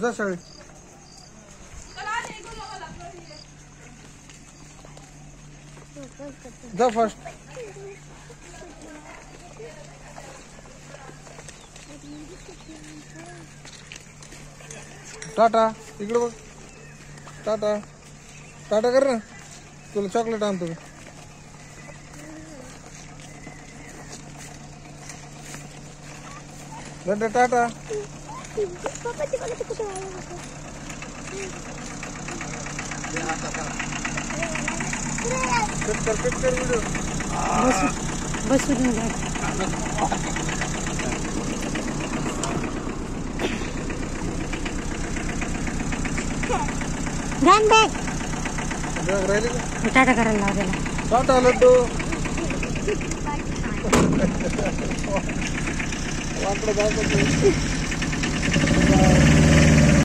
जा शाळेत. जा फास्ट. टाटा इकडे बघ. टाटा टाटा कर ना. तुला चॉकलेट आणतो. बेटा टाटा. कट कर व्हिडिओ. बसू देऊन द्या. बॅग राहिली का? टाटा करायला लावा त्याला. टाटा लड्डू. वाकडं दाखवतो.